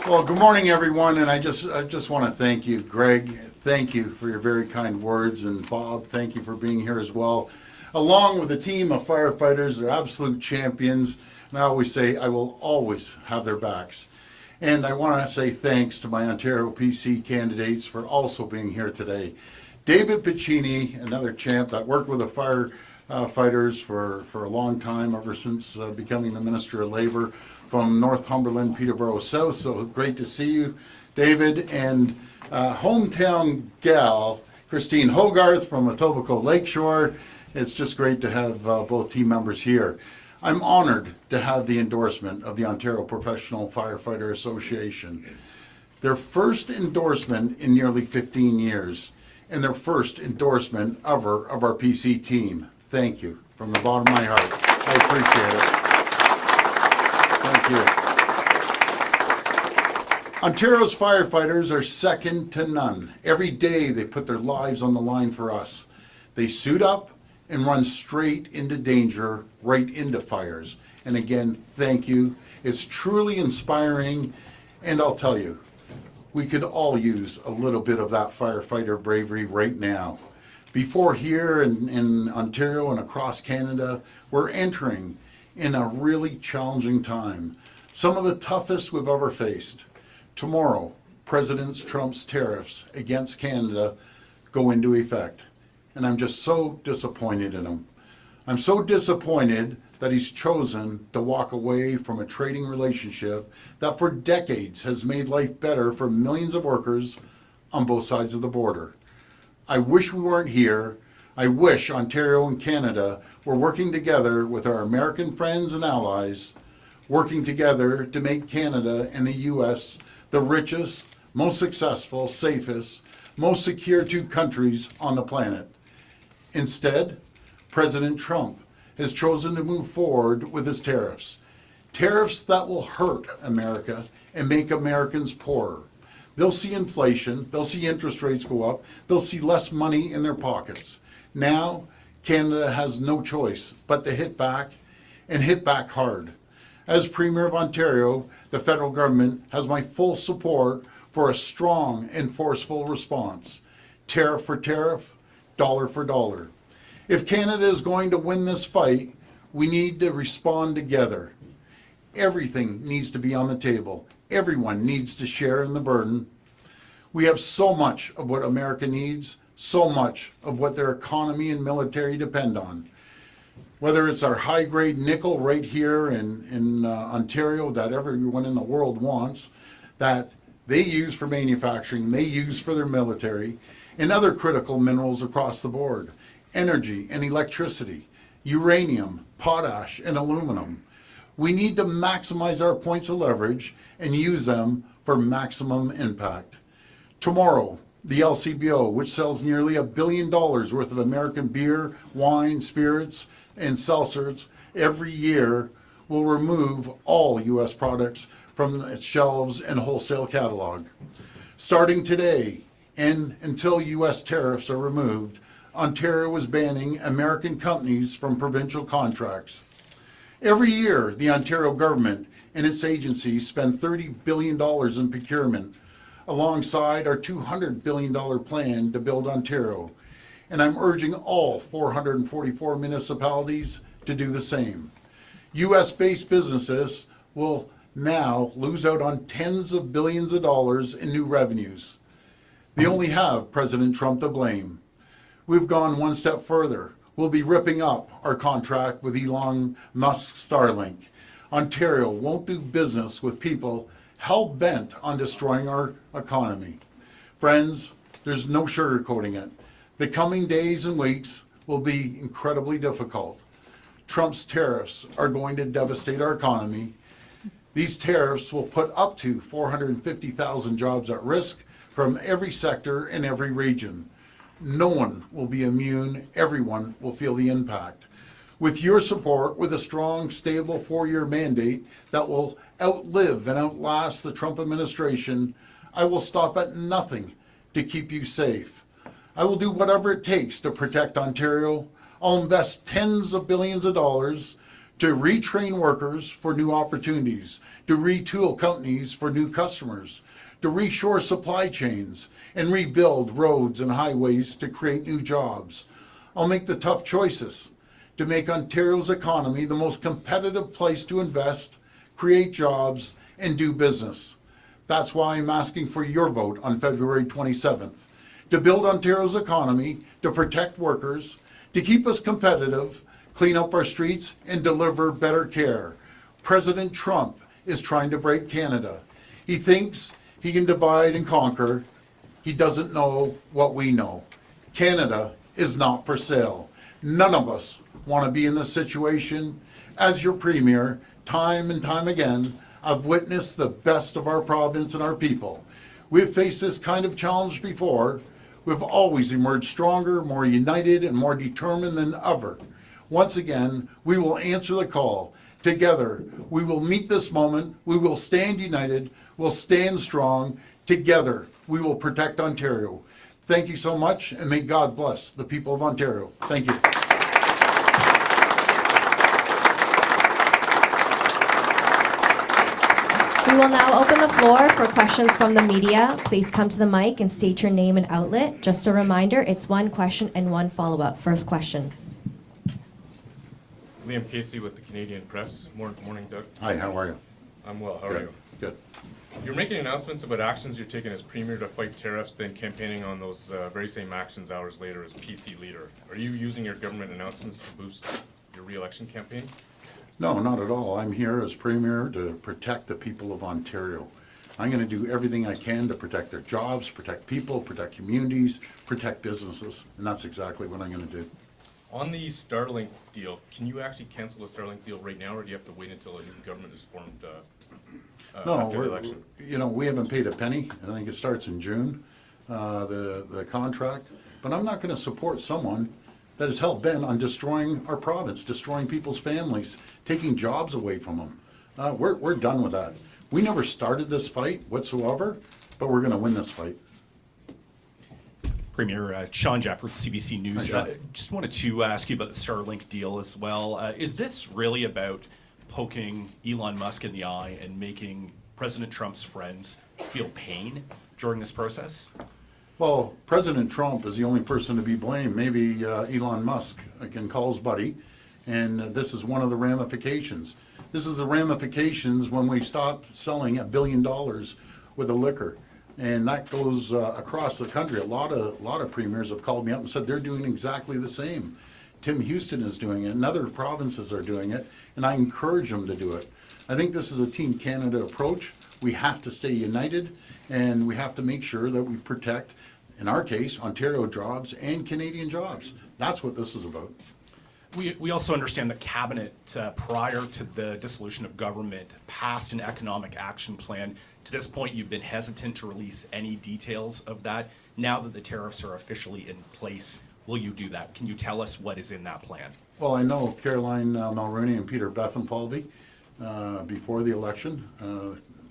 Well, good morning, everyone, and I just want to thank you, Greg. Thank you for your very kind words, and Bob, thank you for being here as well. Along with a team of firefighters, they're absolute champions, and I always say I will always have their backs. And I want to say thanks to my Ontario PC candidates for also being here today. David Piccini, another champ that worked with the firefighters for a long time, ever since becoming the Minister of Labour, from Northumberland, Peterborough South. So great to see you, David. And hometown gal, Christine Hogarth from Etobicoke Lakeshore. It's just great to have both team members here. I'm honored to have the endorsement of the Ontario Professional Firefighter Association. Their first endorsement in nearly 15 years, and their first endorsement ever of our PC team. Thank you from the bottom of my heart. I appreciate it. Thank you. Ontario's firefighters are second to none. Every day they put their lives on the line for us. They suit up and run straight into danger, right into fires. And again, thank you. It's truly inspiring, and I'll tell you, we could all use a little bit of that firefighter bravery right now. Before here in Ontario and across Canada, we're entering in a really challenging time. Some of the toughest we've ever faced. Tomorrow, President Trump's tariffs against Canada go into effect. And I'm just so disappointed in him. I'm so disappointed that he's chosen to walk away from a trading relationship that for decades has made life better for millions of workers on both sides of the border. I wish we weren't here. I wish Ontario and Canada were working together with our American friends and allies, working together to make Canada and the U.S. the richest, most successful, safest, most secure two countries on the planet. Instead, President Trump has chosen to move forward with his tariffs. Tariffs that will hurt America and make Americans poorer. They'll see inflation, they'll see interest rates go up, they'll see less money in their pockets. Now, Canada has no choice but to hit back, and hit back hard. As Premier of Ontario, the federal government has my full support for a strong and forceful response. Tariff for tariff, dollar for dollar. If Canada is going to win this fight, we need to respond together. Everything needs to be on the table. Everyone needs to share in the burden. We have so much of what America needs, so much of what their economy and military depend on. Whether it's our high-grade nickel right here in Ontario that everyone in the world wants, that they use for manufacturing, they use for their military, and other critical minerals across the board, energy and electricity, uranium, potash, and aluminum. We need to maximize our points of leverage and use them for maximum impact. Tomorrow, the LCBO, which sells nearly $1 billion worth of American beer, wine, spirits, and seltzers every year, will remove all U.S. products from its shelves and wholesale catalog. Starting today, and until U.S. tariffs are removed, Ontario is banning American companies from provincial contracts. Every year, the Ontario government and its agencies spend $30 billion in procurement, alongside our $200 billion plan to build Ontario. And I'm urging all 444 municipalities to do the same. U.S.-based businesses will now lose out on tens of billions of dollars in new revenues. They only have President Trump to blame. We've gone one step further. We'll be ripping up our contract with Elon Musk's Starlink. Ontario won't do business with people hell-bent on destroying our economy. Friends, there's no sugarcoating it. The coming days and weeks will be incredibly difficult. Trump's tariffs are going to devastate our economy. These tariffs will put up to 450,000 jobs at risk from every sector in every region. No one will be immune. Everyone will feel the impact. With your support, with a strong, stable 4-year mandate that will outlive and outlast the Trump administration, I will stop at nothing to keep you safe. I will do whatever it takes to protect Ontario. I'll invest tens of billions of dollars to retrain workers for new opportunities, to retool companies for new customers, to reshore supply chains, and rebuild roads and highways to create new jobs. I'll make the tough choices to make Ontario's economy the most competitive place to invest, create jobs, and do business. That's why I'm asking for your vote on February 27th, to build Ontario's economy, to protect workers, to keep us competitive, clean up our streets, and deliver better care. President Trump is trying to break Canada. He thinks he can divide and conquer. He doesn't know what we know. Canada is not for sale. None of us want to be in this situation. As your Premier, time and time again, I've witnessed the best of our province and our people. We've faced this kind of challenge before. We've always emerged stronger, more united, and more determined than ever. Once again, we will answer the call. Together, we will meet this moment. We will stand united. We'll stand strong. Together, we will protect Ontario. Thank you so much, and may God bless the people of Ontario. Thank you. We will now open the floor for questions from the media. Please come to the mic and state your name and outlet. Just a reminder, it's one question and one follow-up. First question. Liam Casey with the Canadian Press. Morning, Doug. Hi, how are you? I'm well. How are you? Good. You're making announcements about actions you're taking as Premier to fight tariffs, then campaigning on those very same actions hours later as PC leader. Are you using your government announcements to boost your re-election campaign? No, not at all. I'm here as Premier to protect the people of Ontario. I'm going to do everything I can to protect their jobs, protect people, protect communities, protect businesses, and that's exactly what I'm going to do. On the Starlink deal, can you actually cancel the Starlink deal right now, or do you have to wait until a new government is formed after the election? We haven't paid a penny. I think it starts in June, the contract. But I'm not going to support someone that is hell-bent on destroying our province, destroying people's families, taking jobs away from them. We're done with that. We never started this fight whatsoever, but we're going to win this fight. Premier Sean Jefford, CBC News. Hi, Sean. Just wanted to ask you about the Starlink deal as well. Is this really about poking Elon Musk in the eye and making President Trump's friends feel pain during this process? Well, President Trump is the only person to be blamed. Maybe Elon Musk can call his buddy, and this is one of the ramifications. This is the ramifications when we stop selling $1 billion worth of liquor. And that goes across the country. A lot of premiers have called me up and said they're doing exactly the same. Tim Houston is doing it, and other provinces are doing it, and I encourage them to do it. I think this is a Team Canada approach. We have to stay united, and we have to make sure that we protect, in our case, Ontario jobs and Canadian jobs. That's what this is about. We also understand the Cabinet, prior to the dissolution of government, passed an economic action plan. To this point, you've been hesitant to release any details of that. Now that the tariffs are officially in place, will you do that? Can you tell us what is in that plan? Well, I know Caroline Mulroney and Peter Bethlenfalvy before the election,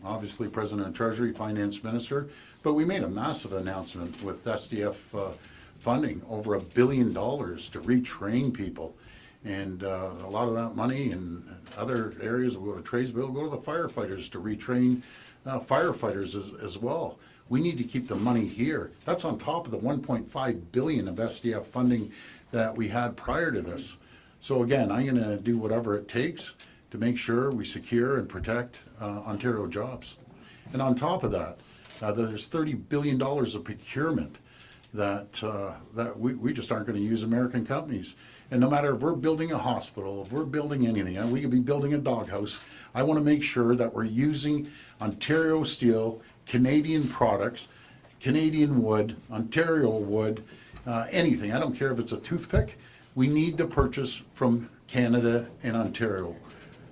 obviously President of Treasury, Finance Minister, but we made a massive announcement with SDF funding, over $1 billion to retrain people. And a lot of that money in other areas will go to tradespeople, go to the firefighters to retrain firefighters as well. We need to keep the money here. That's on top of the $1.5 billion of SDF funding that we had prior to this. So again, I'm going to do whatever it takes to make sure we secure and protect Ontario jobs. And on top of that, there's $30 billion of procurement that we just aren't going to use American companies. And no matter if we're building a hospital, if we're building anything, and we could be building a doghouse, I want to make sure that we're using Ontario steel, Canadian products, Canadian wood, Ontario wood, anything. I don't care if it's a toothpick. We need to purchase from Canada and Ontario.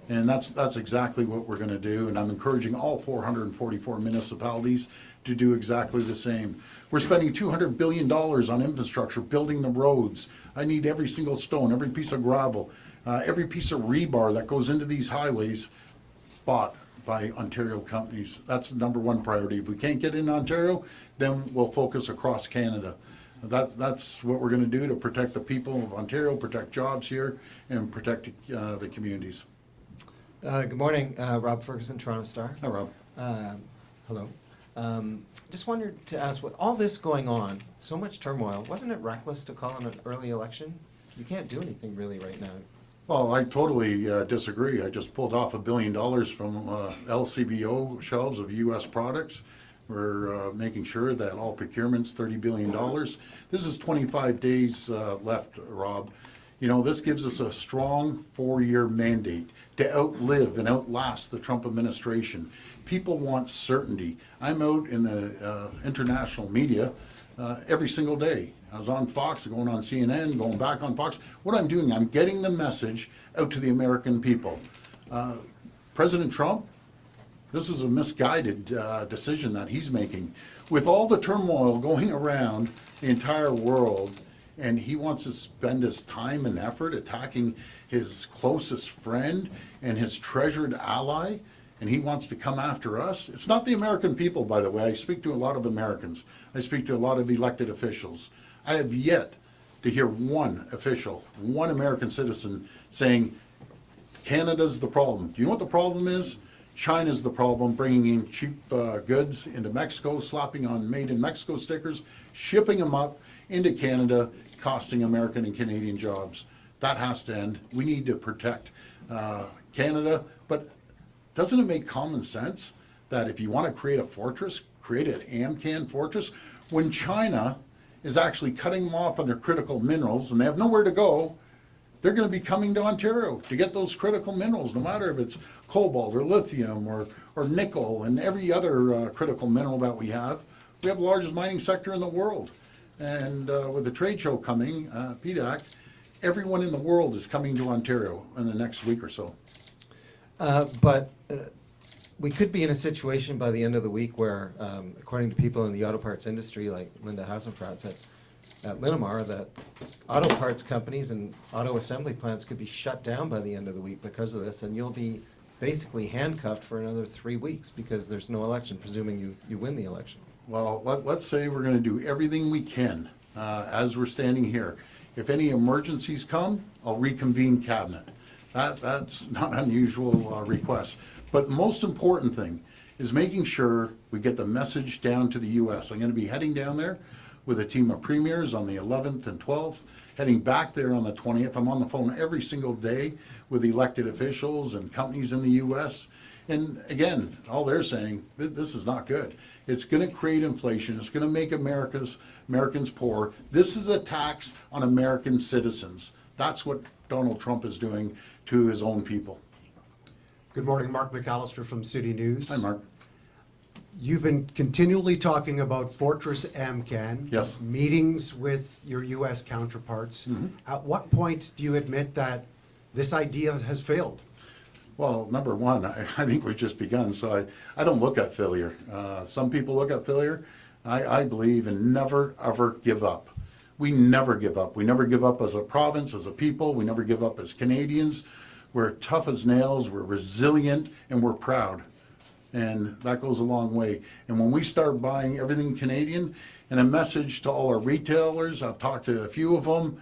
And that's exactly what we're going to do. And I'm encouraging all 444 municipalities to do exactly the same. We're spending $200 billion on infrastructure, building the roads. I need every single stone, every piece of gravel, every piece of rebar that goes into these highways bought by Ontario companies. That's the number one priority. If we can't get in Ontario, then we'll focus across Canada. That's what we're going to do to protect the people of Ontario, protect jobs here, and protect the communities. Good morning, Rob Ferguson, Toronto Star. Hi, Rob. Hello. Just wanted to ask, with all this going on, so much turmoil, wasn't it reckless to call an early election? You can't do anything really right now. Well, I totally disagree. I just pulled off $1 billion from LCBO shelves of U.S. products. We're making sure that all procurements, $30 billion. This is 25 days left, Rob. You know, this gives us a strong 4-year mandate to outlive and outlast the Trump administration. People want certainty. I'm out in the international media every single day. I was on Fox, going on CNN, going back on Fox. What I'm doing, I'm getting the message out to the American people. President Trump, this is a misguided decision that he's making. With all the turmoil going around the entire world, and he wants to spend his time and effort attacking his closest friend and his treasured ally, and he wants to come after us. It's not the American people, by the way. I speak to a lot of Americans. I speak to a lot of elected officials. I have yet to hear one official, one American citizen saying, Canada's the problem. Do you know what the problem is? China's the problem, bringing in cheap goods into Mexico, slapping on Made in Mexico stickers, shipping them up into Canada, costing American and Canadian jobs. That has to end. We need to protect Canada, but doesn't it make common sense that if you want to create a fortress, create an AMCAN fortress, when China is actually cutting them off on their critical minerals and they have nowhere to go, they're going to be coming to Ontario to get those critical minerals, no matter if it's cobalt or lithium or nickel and every other critical mineral that we have. We have the largest mining sector in the world. And with the trade show coming, PDAC, everyone in the world is coming to Ontario in the next week or so. But we could be in a situation by the end of the week where, according to people in the auto parts industry, like Linda Hasenfratz at Linamar, that auto parts companies and auto assembly plants could be shut down by the end of the week because of this, and you'll be basically handcuffed for another 3 weeks because there's no election, presuming you win the election. Well, let's say we're going to do everything we can as we're standing here. If any emergencies come, I'll reconvene cabinet. That's not an unusual request. But the most important thing is making sure we get the message down to the U.S. I'm going to be heading down there with a team of premiers on the 11th and 12th, heading back there on the 20th. I'm on the phone every single day with elected officials and companies in the U.S. And again, all they're saying, this is not good. It's going to create inflation. It's going to make Americans poor. This is a tax on American citizens. That's what Donald Trump is doing to his own people. Good morning, Mark McAllister from City News. Hi, Mark. You've been continually talking about Fortress AMCAN. Yes. Meetings with your U.S. counterparts. At what point do you admit that this idea has failed? Well, number one, I think we've just begun, so I don't look at failure. Some people look at failure. I believe in never, ever give up. We never give up. We never give up as a province, as a people. We never give up as Canadians. We're tough as nails, we're resilient, and we're proud. And that goes a long way. And when we start buying everything Canadian, and a message to all our retailers, I've talked to a few of them,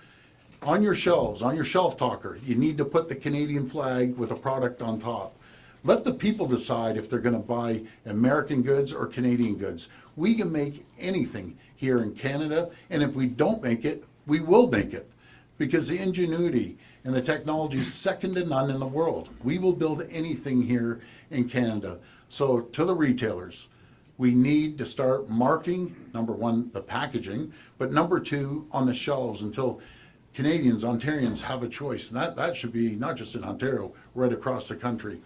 on your shelves, on your shelf talker, you need to put the Canadian flag with a product on top. Let the people decide if they're going to buy American goods or Canadian goods. We can make anything here in Canada, and if we don't make it, we will make it. Because the ingenuity and the technology is second to none in the world. We will build anything here in Canada. So to the retailers, we need to start marking, number one, the packaging, but number two, on the shelves until Canadians, Ontarians have a choice. And that should be not just in Ontario, right across the country.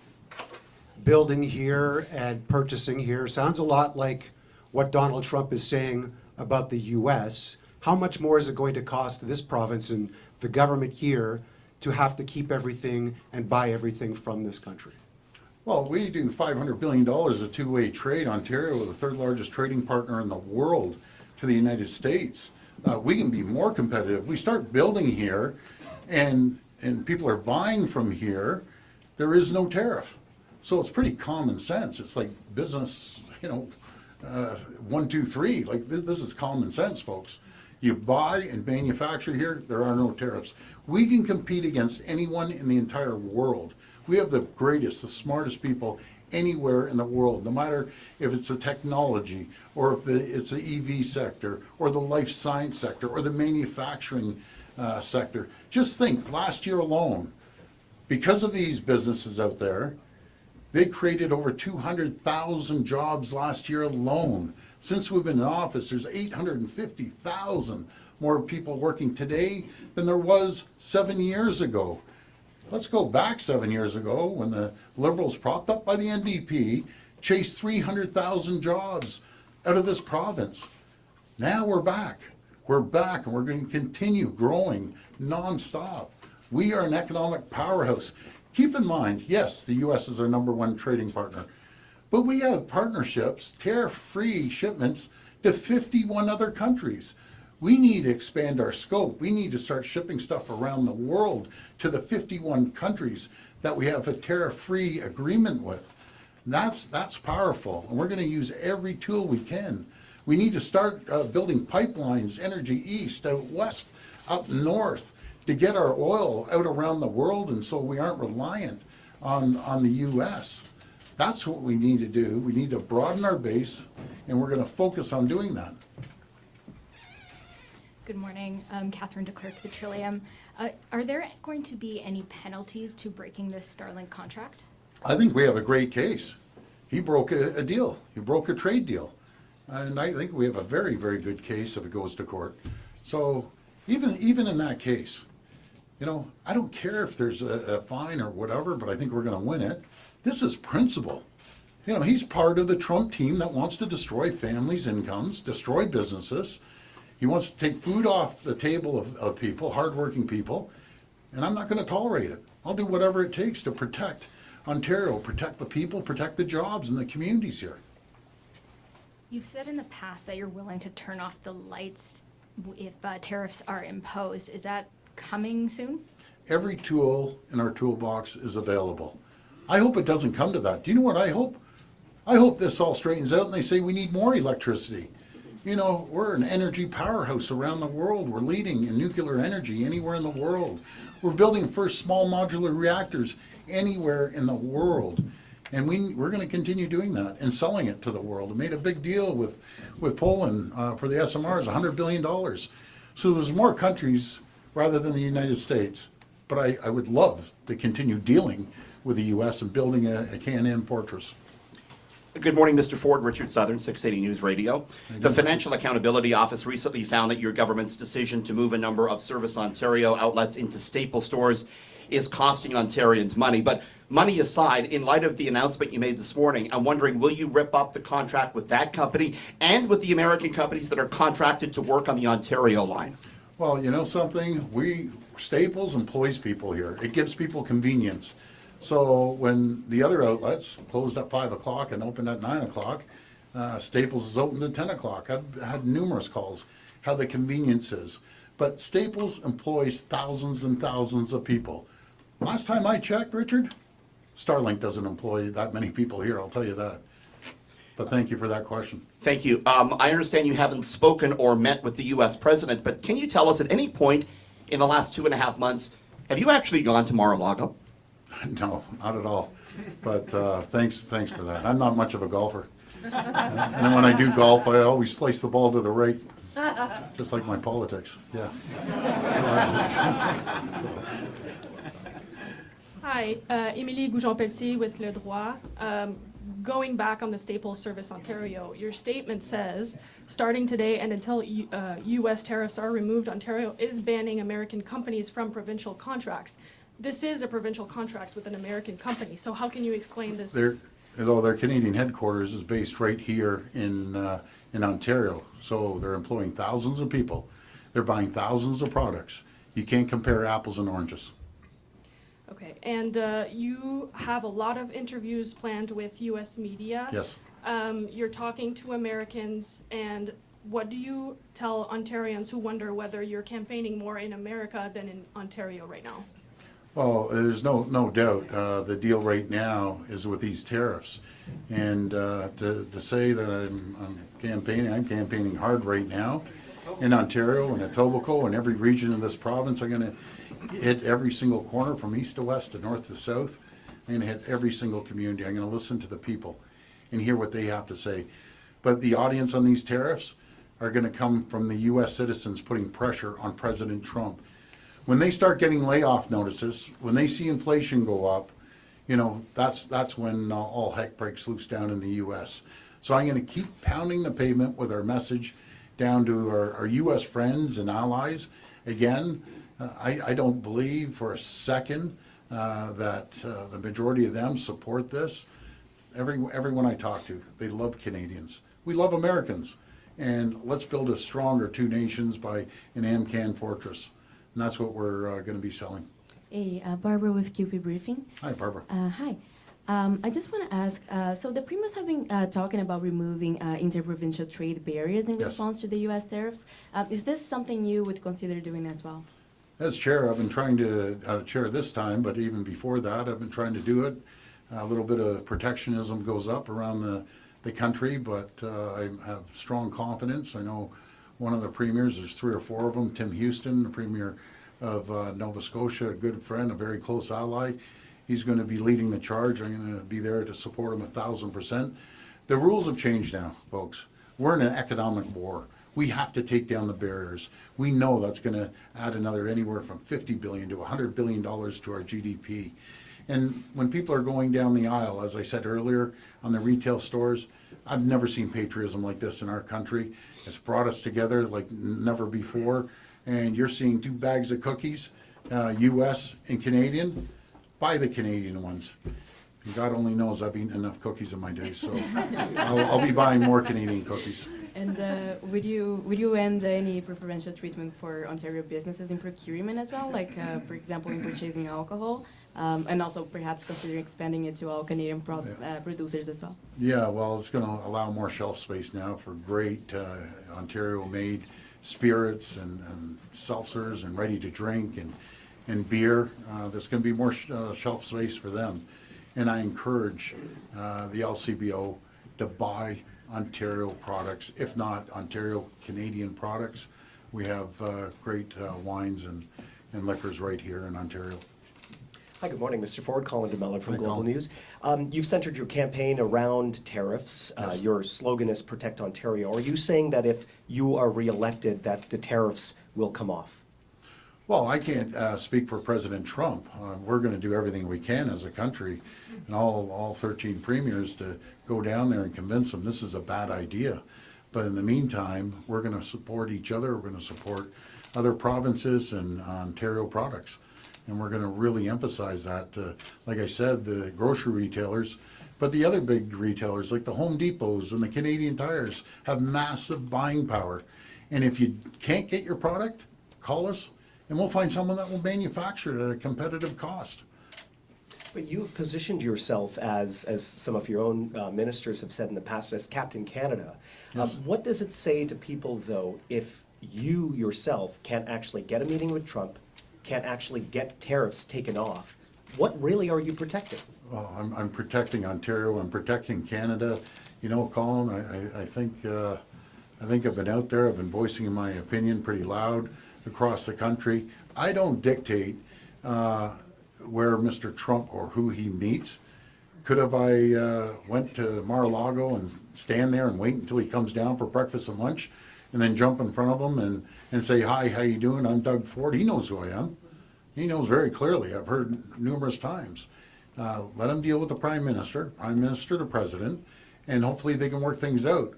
Building here and purchasing here sounds a lot like what Donald Trump is saying about the U.S. How much more is it going to cost this province and the government here to have to keep everything and buy everything from this country? Well, we do $500 billion of two-way trade. Ontario, the third largest trading partner in the world to the United States. We can be more competitive. We start building here and people are buying from here, there is no tariff. So it's pretty common sense. It's like business, 1, 2, 3. Like this is common sense, folks. You buy and manufacture here, there are no tariffs. We can compete against anyone in the entire world. We have the greatest, the smartest people anywhere in the world, no matter if it's the technology or if it's the EV sector or the life science sector or the manufacturing sector. Just think, last year alone, because of these businesses out there, they created over 200,000 jobs last year alone. Since we've been in office, there's 850,000 more people working today than there was 7 years ago. Let's go back 7 years ago when the Liberals, propped up by the NDP, chased 300,000 jobs out of this province. Now we're back. We're back, and we're going to continue growing nonstop. We are an economic powerhouse. Keep in mind, yes, the U.S. is our #1 trading partner, but we have partnerships, tariff-free shipments to 51 other countries. We need to expand our scope. We need to start shipping stuff around the world to the 51 countries that we have a tariff-free agreement with. That's powerful, and we're going to use every tool we can. We need to start building pipelines, energy east, out west, up north, to get our oil out around the world, and so we aren't reliant on the U.S. That's what we need to do. We need to broaden our base, and we're going to focus on doing that. Good morning, Catherine DeClercq, the Trillium. Are there going to be any penalties to breaking this Starlink contract? I think we have a great case. He broke a deal. He broke a trade deal. And I think we have a very, very good case if it goes to court. So even in that case, you know, I don't care if there's a fine or whatever, but I think we're going to win it. This is principle. You know, he's part of the Trump team that wants to destroy families' incomes, destroy businesses. He wants to take food off the table of people, hardworking people, and I'm not going to tolerate it. I'll do whatever it takes to protect Ontario, protect the people, protect the jobs and the communities here. You've said in the past that you're willing to turn off the lights if tariffs are imposed. Is that coming soon? Every tool in our toolbox is available. I hope it doesn't come to that. Do you know what I hope? I hope this all straightens out and they say we need more electricity. You know, we're an energy powerhouse around the world. We're leading in nuclear energy anywhere in the world. We're building first small modular reactors anywhere in the world. And we're going to continue doing that and selling it to the world. We made a big deal with Poland for the SMRs, $100 billion. So there's more countries rather than the United States. But I would love to continue dealing with the U.S. and building a Can-Am fortress. Good morning, Mr. Ford. Richard Southern, 680 News Radio. The Financial Accountability Office recently found that your government's decision to move a number of Service Ontario outlets into staple stores is costing Ontarians money. But money aside, in light of the announcement you made this morning, I'm wondering, will you rip up the contract with that company and with the American companies that are contracted to work on the Ontario line? Well, you know something? Staples employs people here. It gives people convenience. So when the other outlets closed at 5 o'clock and opened at 9 o'clock, Staples is open at 10 o'clock. I've had numerous calls how the convenience is. But Staples employs thousands and thousands of people. Last time I checked, Richard, Starlink doesn't employ that many people here, I'll tell you that. But thank you for that question. Thank you. I understand you haven't spoken or met with the U.S. president, but can you tell us at any point in the last 2.5 months, have you actually gone to Mar-a-Lago? No, not at all. But thanks for that. I'm not much of a golfer. And then when I do golf, I always slice the ball to the right, just like my politics. Yeah. Hi, Émilie Goujon-Pelletier with Le Droit. Going back on the Staples Service Ontario, your statement says, starting today and until U.S. tariffs are removed, Ontario is banning American companies from provincial contracts. This is a provincial contract with an American company, so how can you explain this? Although their Canadian headquarters is based right here in Ontario, so they're employing thousands of people. They're buying thousands of products. You can't compare apples and oranges. Okay, and you have a lot of interviews planned with U.S. media. Yes. You're talking to Americans, and what do you tell Ontarians who wonder whether you're campaigning more in America than in Ontario right now? Well, there's no doubt the deal right now is with these tariffs. And to say that I'm campaigning hard right now. in Ontario and Etobicoke and every region of this province. I'm going to hit every single corner from east to west to north to south. I'm going to hit every single community. I'm going to listen to the people and hear what they have to say. But the audience on these tariffs are going to come from the U.S. citizens putting pressure on President Trump. When they start getting layoff notices, when they see inflation go up, you know, that's when all heck breaks loose down in the U.S. So I'm going to keep pounding the pavement with our message down to our U.S. friends and allies. Again, I don't believe for a second that the majority of them support this. Everyone I talk to, they love Canadians. We love Americans. And let's build a stronger two nations by an AMCAN fortress. And that's what we're going to be selling. Hey, Barbara with QP Briefing. Hi, Barbara. Hi. I just want to ask, so the Premiers have been talking about removing interprovincial trade barriers in Yes. response to the U.S. tariffs. Is this something you would consider doing as well? As chair, I've been trying to chair this time, but even before that, I've been trying to do it. A little bit of protectionism goes up around the country, but I have strong confidence. I know one of the premiers, there's 3 or 4 of them, Tim Houston, the premier of Nova Scotia, a good friend, a very close ally. He's going to be leading the charge. I'm going to be there to support him 1,000%. The rules have changed now, folks. We're in an economic war. We have to take down the barriers. We know that's going to add another anywhere from $50 billion to $100 billion to our GDP. And when people are going down the aisle, as I said earlier, on the retail stores, I've never seen patriotism like this in our country. It's brought us together like never before. And you're seeing 2 bags of cookies, U.S. and Canadian. Buy the Canadian ones. God only knows I've eaten enough cookies in my day, so I'll be buying more Canadian cookies. And would you end any preferential treatment for Ontario businesses in procurement as well, like for example in purchasing alcohol, and also perhaps consider expanding it to all Canadian producers as well? Yeah, well, it's going to allow more shelf space now for great Ontario-made spirits and seltzers and ready-to-drink and beer. There's going to be more shelf space for them. And I encourage the LCBO to buy Ontario products, if not Ontario Canadian products. We have great wines and liquors right here in Ontario. Hi, good morning, Mr. Ford. Colin DeMello from Hi, Global Colin. News. You've centered your campaign around tariffs. Yes. Your slogan is Protect Ontario. Are you saying that if you are reelected, that the tariffs will come off? Well, I can't speak for President Trump. We're going to do everything we can as a country and all 13 premiers to go down there and convince them this is a bad idea. But in the meantime, we're going to support each other. We're going to support other provinces and Ontario products. And we're going to really emphasize that, like I said, the grocery retailers, but the other big retailers like the Home Depots and the Canadian Tires have massive buying power. And if you can't get your product, call us and we'll find someone that will manufacture it at a competitive cost. But you've positioned yourself as some of your own ministers have said in the past, as Captain Canada. Yes. What does it say to people, though, if you yourself can't actually get a meeting with Trump, can't actually get tariffs taken off? What really are you protecting? Well, I'm protecting Ontario. I'm protecting Canada. You know, Colin, I think I've been out there. I've been voicing my opinion pretty loud across the country. I don't dictate where Mr. Trump or who he meets. Could have I went to Mar-a-Lago and stand there and wait until he comes down for breakfast and lunch and then jump in front of him and say, hi, how you doing? I'm Doug Ford. He knows who I am. He knows very clearly. I've heard numerous times. Let him deal with the Prime Minister to President, and hopefully they can work things out.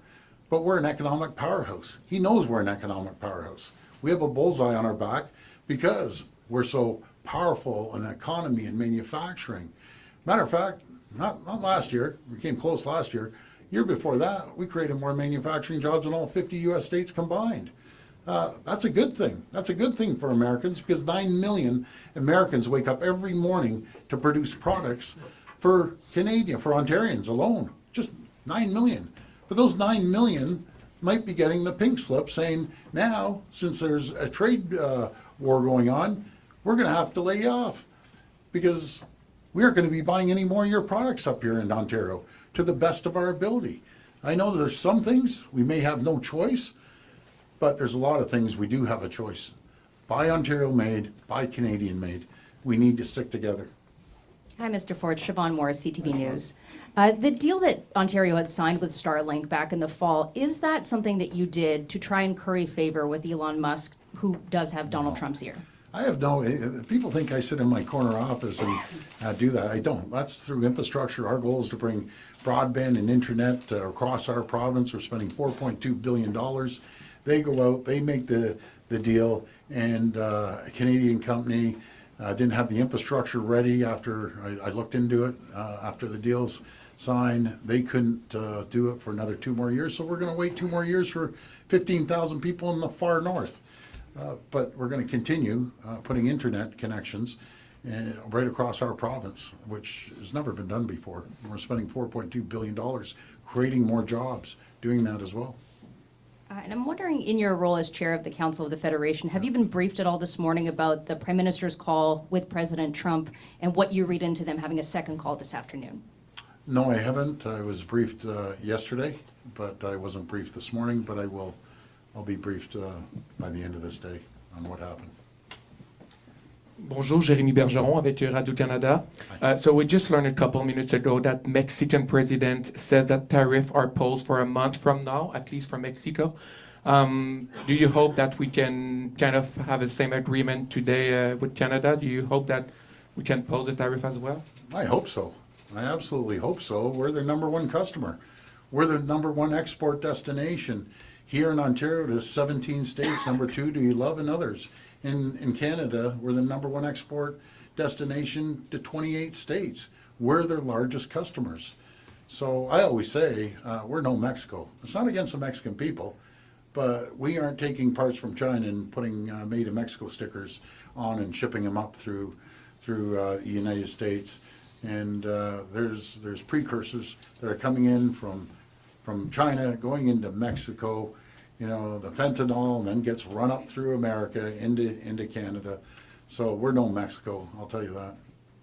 But we're an economic powerhouse. He knows we're an economic powerhouse. We have a bullseye on our back because we're so powerful in the economy and manufacturing. Matter of fact, not last year, we came close last year. Year before that, we created more manufacturing jobs than all 50 U.S. states combined. That's a good thing. That's a good thing for Americans because 9 million Americans wake up every morning to produce products for Ontarians alone. Just 9 million. But those 9 million might be getting the pink slip saying, now, since there's a trade war going on, we're going to have to lay you off because we aren't going to be buying any more of your products up here in Ontario to the best of our ability. I know there's some things we may have no choice, But there's a lot of things we do have a choice. Buy Ontario made, buy Canadian made. We need to stick together. Hi, Mr. Ford. Siobhan Morris, CTV News. The deal that Ontario had signed with Starlink back in the fall, is that something that you did to try and curry favor with Elon Musk, who does have Donald Trump's ear? I have people think I sit in my corner office and do that. I don't. That's through infrastructure. Our goal is to bring broadband and internet across our province. We're spending $4.2 billion. They go out, they make the deal, and a Canadian company didn't have the infrastructure ready after I looked into it, after the deal's signed. They couldn't do it for another 2 more years, so we're going to wait 2 more years for 15,000 people in the far north. But we're going to continue putting internet connections right across our province, which has never been done before. We're spending $4.2 billion creating more jobs, doing that as well. And I'm wondering, in your role as chair of the Council of the Federation, have you been briefed at all this morning about the Prime Minister's call with President Trump and what you read into them having a second call this afternoon? No, I haven't. I was briefed yesterday, but I wasn't briefed this morning, but I'll be briefed by the end of this day on what happened. Bonjour, Jérémy Bergeron avec Radio-Canada. So we just learned a couple minutes ago that Mexican president says that tariffs are posed for a month from now, at least for Mexico. Do you hope that we can kind of have the same agreement today with Canada? Do you hope that we can pose a tariff as well? I hope so. I absolutely hope so. We're their #1 customer. We're their #1 export destination. Here in Ontario to 17 states, #2 to 11 others. In Canada, we're the #1 export destination to 28 states. We're their largest customers. So I always say, we're no Mexico. It's not against the Mexican people, but we aren't taking parts from China and putting made in Mexico stickers on and shipping them up through the United States. And there's precursors that are coming in from China, going into Mexico, you know, the fentanyl, and then gets run up through America into Canada. So we're no Mexico, I'll tell you that.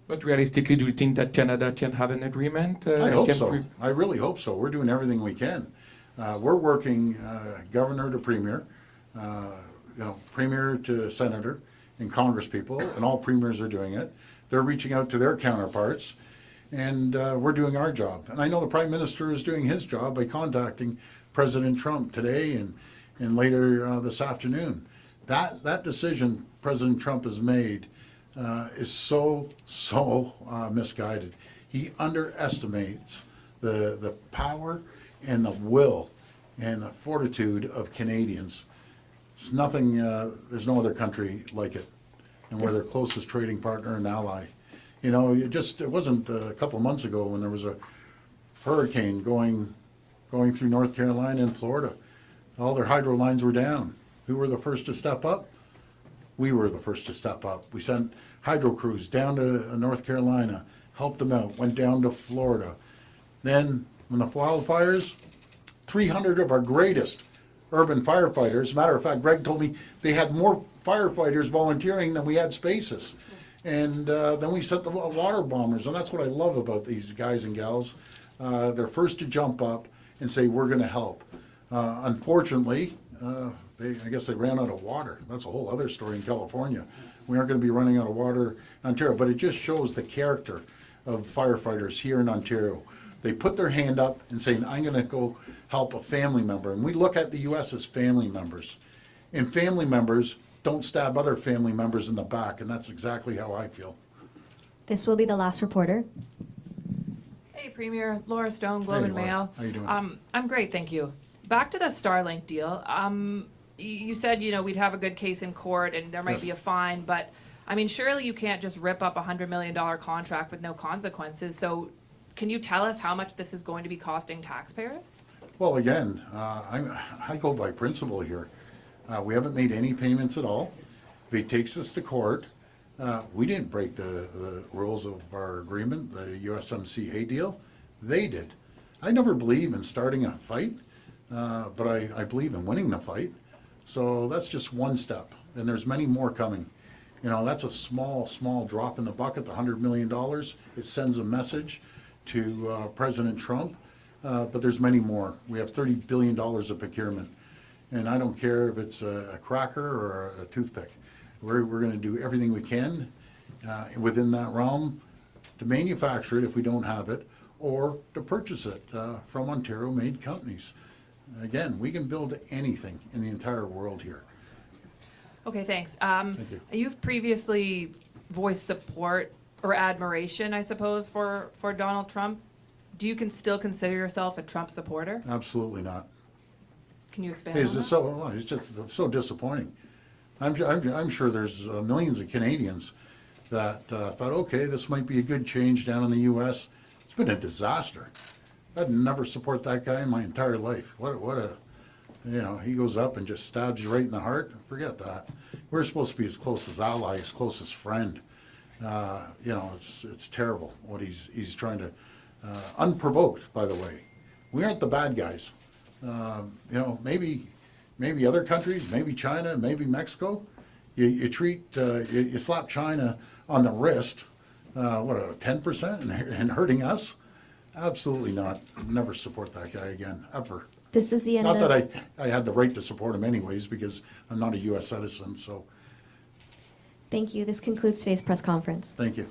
But realistically, do you think that Canada can have an agreement? I hope so. I really hope so. We're doing everything we can. We're working governor to premier, premier to senator and congress people, and all premiers are doing it. They're reaching out to their counterparts, and we're doing our job. And I know the Prime Minister is doing his job by contacting President Trump today and later this afternoon. That decision President Trump has made is so misguided. He underestimates the power and the will and the fortitude of Canadians. It's nothing, there's no other country like it. And we're their closest trading partner and ally. You know, it wasn't a couple of months ago when there was a hurricane going through North Carolina and Florida. All their hydro lines were down. Who were the first to step up? We were the first to step up. We sent hydro crews down to North Carolina, helped them out, went down to Florida. Then, when the wildfires, 300 of our greatest urban firefighters, matter of fact, Greg told me they had more firefighters volunteering than we had spaces. And then we sent the water bombers, and that's what I love about these guys and gals. They're first to jump up and say, we're going to help. Unfortunately, I guess they ran out of water. That's a whole other story in California. We aren't going to be running out of water in Ontario, but it just shows the character of firefighters here in Ontario. They put their hand up and saying, I'm going to go help a family member. And we look at the U.S. as family members. And family members don't stab other family members in the back, and that's exactly how I feel. This will be the last reporter. Hey, Premier. Laura Stone, Globe Hey, and Laura. Mail. How you doing? I'm great, thank you. Back to the Starlink deal. You said, we'd have a good case in court and there might Yes. be a fine, but I mean, surely you can't just rip up a $100 million contract with no consequences. So can you tell us how much this is going to be costing taxpayers? Well, again, I go by principle here. We haven't made any payments at all. If he takes us to court, we didn't break the rules of our agreement, the USMCA deal. They did. I never believe in starting a fight, but I believe in winning the fight. So that's just one step, and there's many more coming. You know, that's a small drop in the bucket, the $100 million. It sends a message to President Trump, but there's many more. We have $30 billion of procurement. And I don't care if it's a cracker or a toothpick. We're going to do everything we can within that realm to manufacture it if we don't have it, or to purchase it from Ontario-made companies. Again, we can build anything in the entire world here. Okay, thanks. Thank you. You've previously voiced support or admiration, I suppose, for Donald Trump. Do you still consider yourself a Trump supporter? Absolutely not. Can you expand It's on that? just so, well, it's just so disappointing. I'm sure there's millions of Canadians that thought, okay, this might be a good change down in the U.S. It's been a disaster. I'd never support that guy in my entire life. What a, he goes up and just stabs you right in the heart. Forget that. We're supposed to be his closest ally, his closest friend. It's terrible what he's trying to, unprovoked, by the way. We aren't the bad guys. Maybe other countries, maybe China, maybe Mexico. You slap China on the wrist, 10% and hurting us? Absolutely not. Never support that guy again, ever. This is the end Not of... that I had the right to support him anyways, because I'm not a U.S. citizen, so Thank you. This concludes today's press conference. thank you.